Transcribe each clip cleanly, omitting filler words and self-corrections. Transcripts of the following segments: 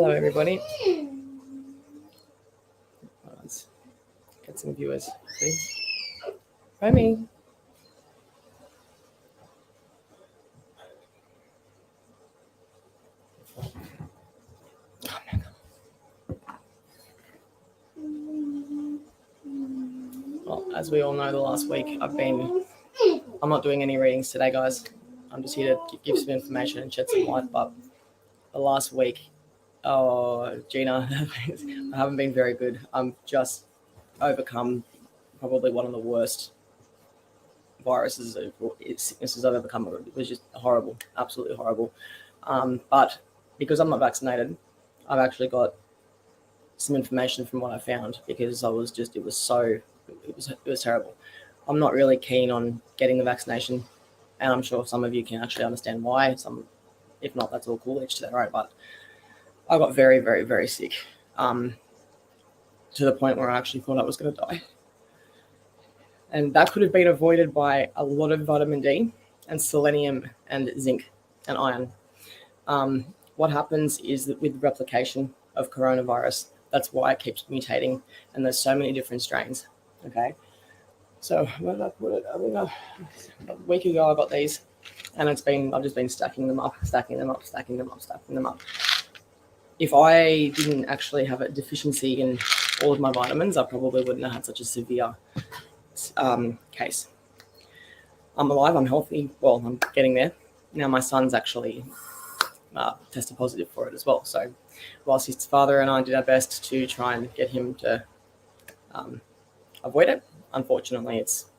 Hello, everybody. Let's get some viewers. Hi, me. Well, as we all know, the last week I'm not doing any readings today, guys. I'm just here to give some information and shed some light. But the last week, Gina, I haven't been very good. I'm just overcome probably one of the worst viruses or sicknesses I've ever come over. It was just horrible, absolutely horrible. But because I'm not vaccinated, I've actually got some information from what I found because it was terrible. I'm not really keen on getting the vaccination, and I'm sure some of you can actually understand why. If not, that's all cool, each to their own. But I got very, very, very sick, to the point where I actually thought I was going to die. And that could have been avoided by a lot of vitamin D and selenium and zinc and iron. What happens is that with replication of coronavirus, that's why it keeps mutating, and there's so many different strains. Okay, so where did I put it? A week ago I got these, and I've just been stacking them up. If I didn't actually have a deficiency in all of my vitamins, I probably wouldn't have had such a severe case. I'm alive, I'm healthy. Well, I'm getting there. Now my son's actually tested positive for it as well. So whilst his father and I did our best to try and get him to avoid it, unfortunately it's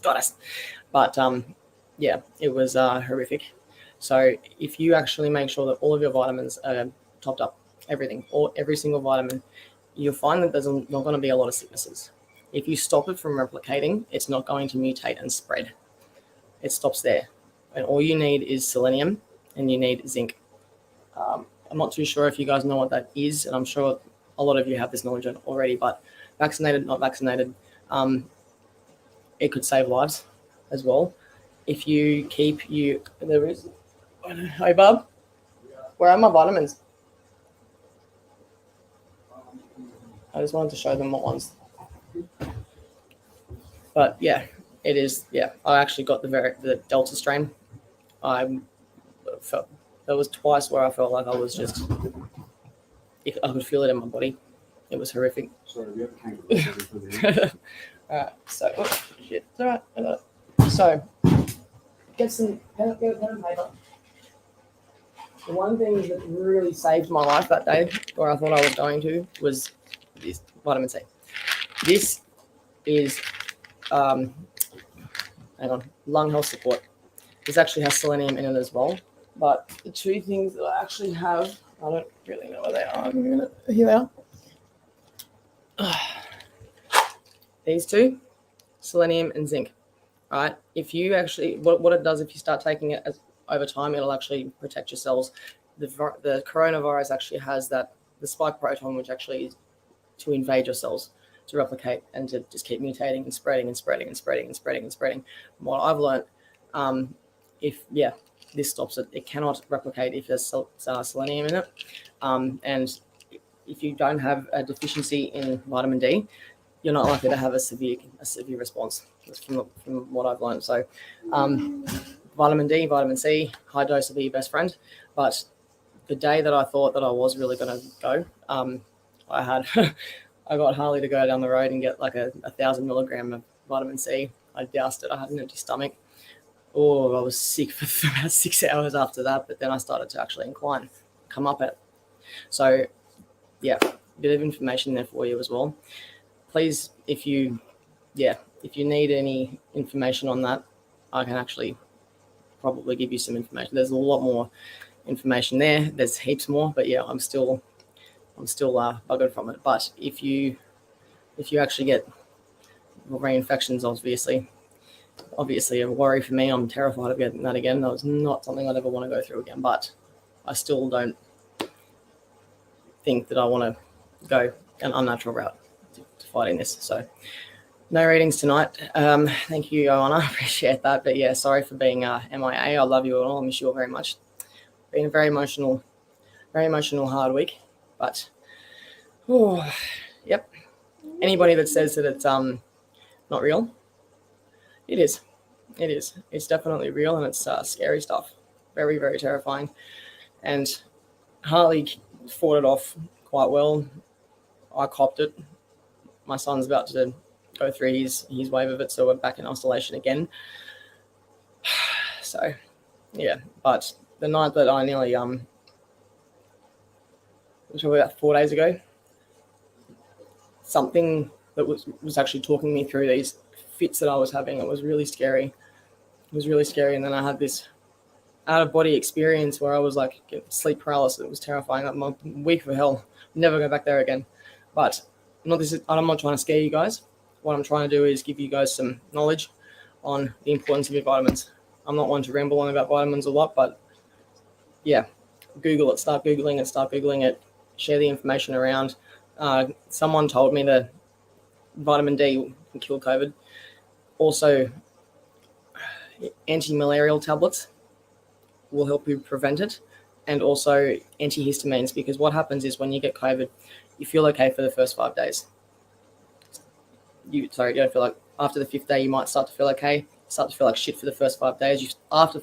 got us. But yeah, it was horrific. So if you actually make sure that all of your vitamins are topped up, every single vitamin, you'll find that there's not going to be a lot of sicknesses. If you stop it from replicating, it's not going to mutate and spread. It stops there. And all you need is selenium and you need zinc. I'm not too sure if you guys know what that is, and I'm sure a lot of you have this knowledge already, but vaccinated, not vaccinated, it could save lives as well. If you hey, Bob, where are my vitamins? I just wanted to show them what ones. But yeah, it is. Yeah, I actually got the Delta strain. There was twice where I felt like I was just, if I could feel it in my body. It was horrific. Sorry, we have a kangaroo. Alright, so shit. It's alright, I got it. So get pen and paper. The one thing that really saved my life that day, or I thought I was going to, was this vitamin C. This is lung health support. This actually has selenium in it as well. But the two things that I actually have, I don't really know where they are. Here they are. These two, selenium and zinc. Right? If you actually, what it does if you start taking it over time, it'll actually protect your cells. The coronavirus actually has the spike protein, which actually is to invade your cells, to replicate and to just keep mutating and spreading and spreading and spreading and spreading and spreading. From what I've learned, this stops it. It cannot replicate if there's selenium in it. And if you don't have a deficiency in vitamin D, you're not likely to have a severe response. That's from what I've learned. So vitamin D, vitamin C, high dose will be your best friend. But the day that I thought that I was really going to go, I got Harley to go down the road and get like a 1,000 milligram of vitamin C. I doused it. I had an empty stomach. Oh, I was sick for about 6 hours after that, but then I started to actually come up it. So, yeah, a bit of information there for you as well. Please, if you need any information on that, I can actually probably give you some information. There's a lot more information there. There's heaps more, but yeah, I'm still buggered from it. But if you actually get reinfections, obviously a worry for me. I'm terrified of getting that again. That was not something I'd ever want to go through again, but I still don't think that I want to go an unnatural route to fighting this. So no readings tonight. Thank you, Joanna. I appreciate that. But yeah, sorry for being MIA. I love you all. I miss you all very much. Been a very emotional, hard week. But yep. Anybody that says that it's not real, it is. It is. It's definitely real, and it's scary stuff. Very, very terrifying. And Harley fought it off quite well. I copped it. My son's about to go through his wave of it, so we're back in isolation again. So, yeah. But the night that I nearly which was about 4 days ago, something that was actually talking me through these fits that I was having. It was really scary. It was really scary, and then I had this out of body experience where I was like sleep paralysis. It was terrifying. I'm a week of hell. Never go back there again. But I'm not trying to scare you guys. What I'm trying to do is give you guys some knowledge on the importance of your vitamins. I'm not one to ramble on about vitamins a lot, but yeah, Google it. Start Googling it. Share the information around. Someone told me that vitamin D can kill COVID. Also, anti-malarial tablets will help you prevent it, and also antihistamines, because what happens is when you get COVID, you feel okay for the first 5 days. You don't feel like after the 5th day you might start to feel okay. Start to feel like shit for the first 5 days. After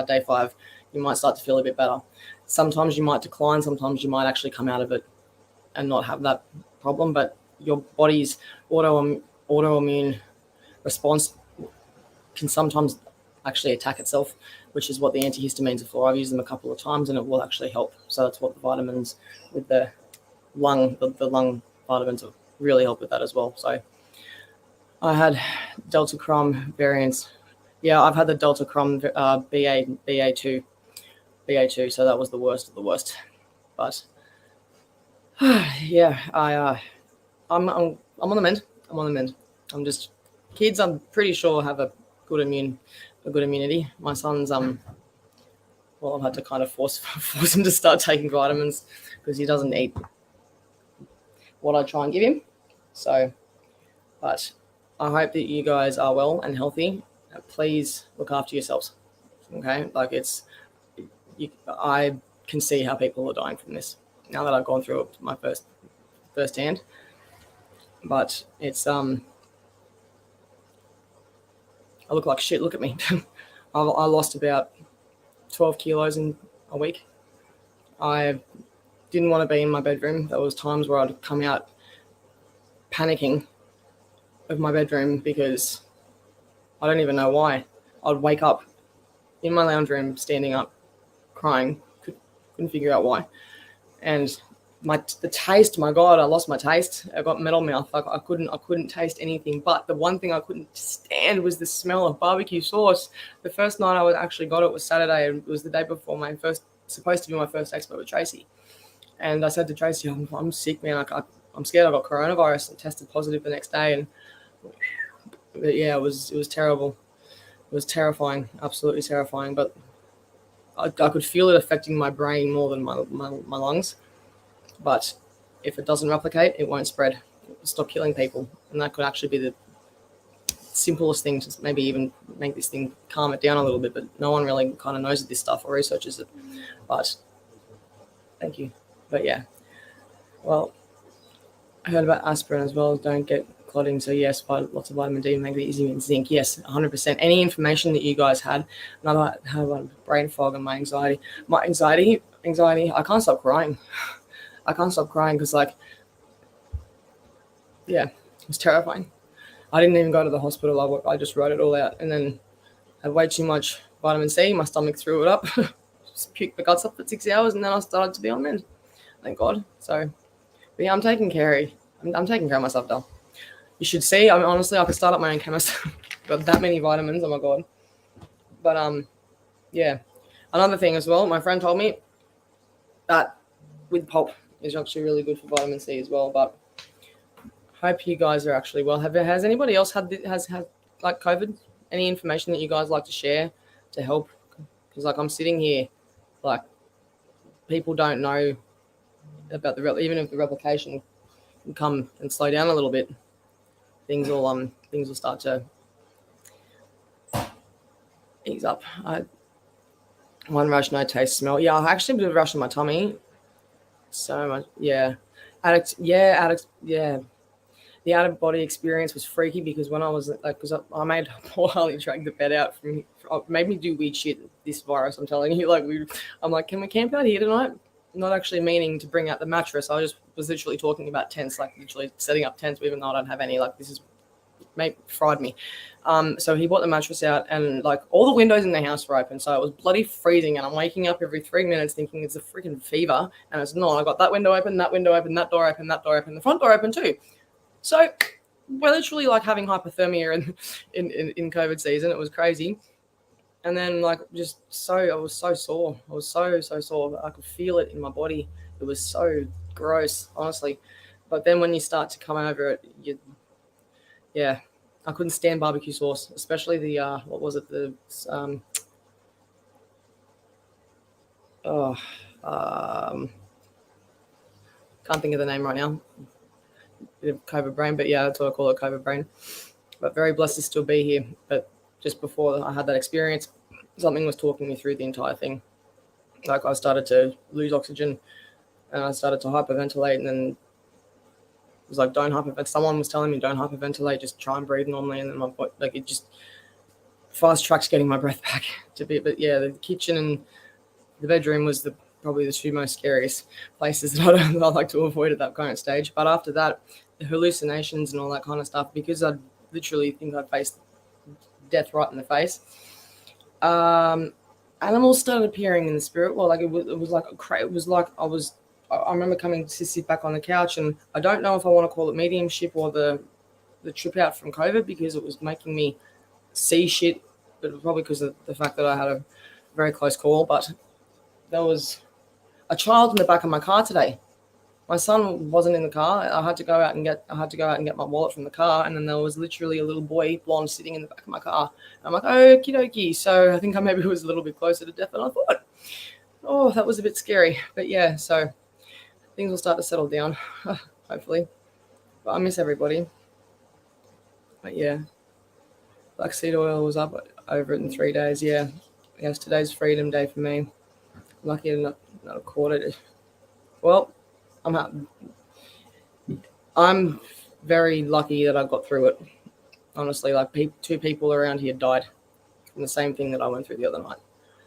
day 5, you might start to feel a bit better. Sometimes you might decline. Sometimes you might actually come out of it and not have that problem. But your body's autoimmune response can sometimes actually attack itself, which is what the antihistamines are for. I've used them a couple of times and it will actually help. So that's what the vitamins with the lung vitamins really help with that as well. So I had Delta Crom variants. Yeah, I've had the Delta Crom BA2. So that was the worst of the worst. But yeah, I'm on the mend. I'm just kids. I'm pretty sure have a good immunity. My son's well, I've had to kind of force him to start taking vitamins because he doesn't eat what I try and give him. So, but I hope that you guys are well and healthy. Please look after yourselves. Okay, like I can see how people are dying from this now that I've gone through it my first hand. But it's I look like shit. Look at me. I lost about 12 kilos in a week. I didn't want to be in my bedroom. There was times where I'd come out panicking of my bedroom because I don't even know why. I'd wake up in my lounge room, standing up, crying. Couldn't figure out why. And the taste, my God, I lost my taste. I got metal mouth. Like I couldn't taste anything. But the one thing I couldn't stand was the smell of barbecue sauce. The first night I actually got it was Saturday, and it was the day before supposed to be my first expo with Tracy. And I said to Tracy, I'm sick, man. I'm scared I got coronavirus, and tested positive the next day. But yeah, it was terrible. It was terrifying, absolutely terrifying. But I could feel it affecting my brain more than my lungs. But if it doesn't replicate, it won't spread. It will stop killing people. And that could actually be the simplest thing to maybe even make this thing calm it down a little bit. But no one really kind of knows this stuff or researches it. But thank you. But yeah. Well, I heard about aspirin as well. Don't get clotting. So yes, lots of vitamin D, magnesium, and zinc. Yes, 100%. Any information that you guys had, and I have brain fog and my anxiety. My anxiety. I can't stop crying. I can't stop crying because, like, yeah, it was terrifying. I didn't even go to the hospital. I just wrote it all out, and then had way too much vitamin C. My stomach threw it up. Just puked the guts up for 6 hours, and then I started to be on mend. Thank God. So, but yeah, I'm taking care of myself, though. You should see. I mean, honestly, I could start up my own chemist. Got that many vitamins. Oh my God. But yeah. Another thing as well. My friend told me that with pulp is actually really good for vitamin C as well. But hope you guys are actually well. Has anybody else had like COVID? Any information that you guys like to share to help? Because like I'm sitting here, like people don't know about even if the replication can come and slow down a little bit, things will start to ease up. One rush, no taste, smell. Yeah, I actually have a bit of a rush in my tummy. So much, yeah. Yeah. The out of body experience was freaky because when I was like, because I made poor Harley drag the bed out from, made me do weird shit. This virus, I'm telling you, like I'm like, can we camp out here tonight? Not actually meaning to bring out the mattress. I just was literally talking about tents, like literally setting up tents, even though I don't have any. Like this is fried me. So he brought the mattress out, and like all the windows in the house were open, so it was bloody freezing. And I'm waking up every 3 minutes thinking it's a freaking fever, and it's not. I got that window open, that window open, that door open, the front door open too. So we're literally like having hypothermia in COVID season. It was crazy. And then like I was so sore. I was so sore. I could feel it in my body. It was so gross, honestly. But then when you start to come over it, yeah, I couldn't stand barbecue sauce, especially the what was it? The can't think of the name right now. Bit of COVID brain, but yeah, that's what I call it, COVID brain. But very blessed to still be here. But just before I had that experience, something was talking me through the entire thing. Like I started to lose oxygen, and I started to hyperventilate, and then it was like, don't hyperventilate. Someone was telling me, don't hyperventilate, just try and breathe normally. And then my body, like it just fast tracks getting my breath back to be. But yeah, the kitchen and the bedroom was probably the two most scariest places that I like to avoid at that current stage. But after that, the hallucinations and all that kind of stuff, because I literally think I faced death right in the face. Animals started appearing in the spirit world. Like it was like I remember coming to sit back on the couch, and I don't know if I want to call it mediumship or the trip out from COVID, because it was making me see shit, but probably because of the fact that I had a very close call. But there was a child in the back of my car today. My son wasn't in the car. I had to go out and get my wallet from the car, and then there was literally a little boy, blonde, sitting in the back of my car. I'm like, okie dokie. So I think I maybe was a little bit closer to death than I thought. Oh, that was a bit scary. But yeah, so things will start to settle down, hopefully. But I miss everybody. But yeah, black seed oil was up over it in 3 days. Yeah, I guess today's Freedom Day for me. Lucky to not have caught it. Well, I'm very lucky that I got through it. Honestly, like two people around here died from the same thing that I went through the other night.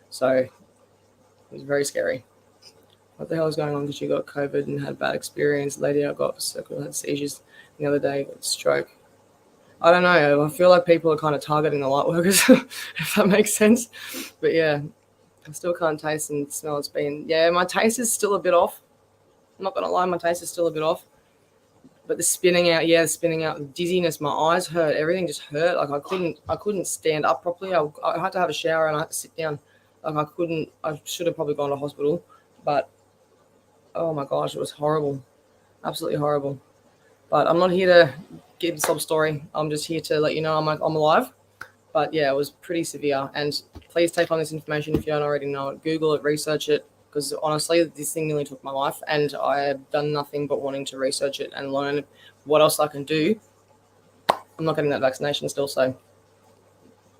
So it was very scary. What the hell is going on? Because she got COVID and had a bad experience. Lady I got had seizures the other day, got stroke. I don't know. I feel like people are kind of targeting the light workers, if that makes sense. But yeah, I still can't taste and smell. My taste is still a bit off. I'm not going to lie, my taste is still a bit off. But the spinning out, the dizziness, my eyes hurt, everything just hurt. Like I couldn't stand up properly. I had to have a shower and I had to sit down. Like I should have probably gone to hospital. But, oh my gosh, it was horrible. Absolutely horrible. But I'm not here to give the sob story. I'm just here to let you know I'm alive. But yeah, it was pretty severe. And please take on this information if you don't already know it. Google it, research it. Because honestly, this thing nearly took my life, and I have done nothing but wanting to research it and learn what else I can do. I'm not getting that vaccination still, so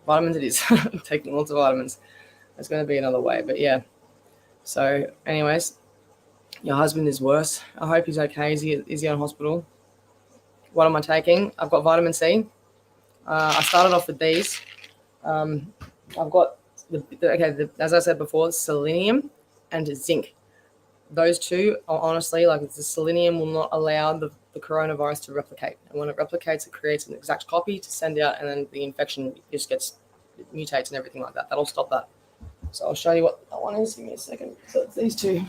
vitamins it is. Taking lots of vitamins. There's going to be another way, but yeah. So anyways, your husband is worse. I hope he's okay. Is he in hospital? What am I taking? I've got vitamin C. I started off with these. I've got, as I said before, selenium and zinc. Those two are honestly, like the selenium will not allow the coronavirus to replicate. And when it replicates, it creates an exact copy to send out, and then the infection just mutates and everything like that. That'll stop that. So I'll show you what that one is. Give me a second. So it's these two.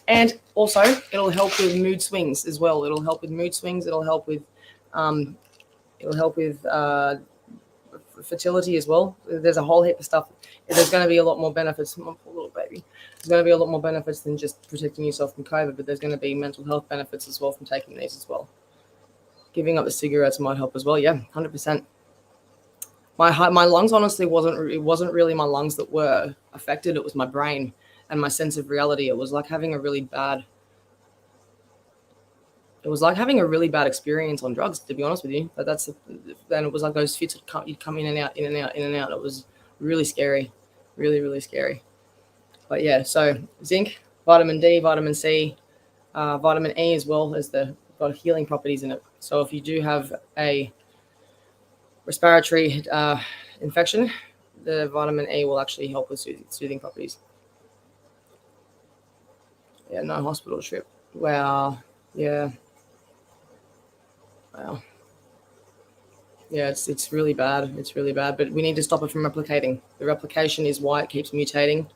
And also, it'll help with mood swings as well. It'll help with mood swings. It'll help with fertility as well. There's a whole heap of stuff. There's going to be a lot more benefits. My poor little baby. There's going to be a lot more benefits than just protecting yourself from COVID, but there's going to be mental health benefits as well from taking these as well. Giving up the cigarettes might help as well. Yeah, 100%. My lungs honestly wasn't really my lungs that were affected. It was my brain and my sense of reality. It was like having a really bad experience on drugs, to be honest with you. Then it was like those fits you'd come in and out. It was really scary, really, really scary. But yeah, so zinc, vitamin D, vitamin C, Vitamin E as well as got healing properties in it. So if you do have a respiratory infection, the vitamin E will actually help with soothing properties. Yeah, no hospital trip. Wow. Yeah. Wow. Yeah, it's really bad. It's really bad, but we need to stop it from replicating. The replication is why it keeps mutating.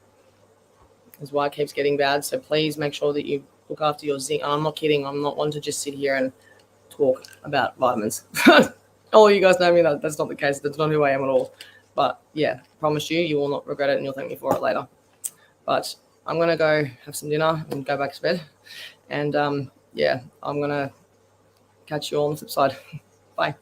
Is why it keeps getting bad. So please make sure that you look after your zinc. And I'm not kidding. I'm not one to just sit here and talk about vitamins. All you guys know me. That's not the case. That's not who I am at all. But yeah, promise you, you will not regret it, and you'll thank me for it later. But I'm gonna go have some dinner and go back to bed. And yeah, I'm gonna catch you all on the flip side. Bye.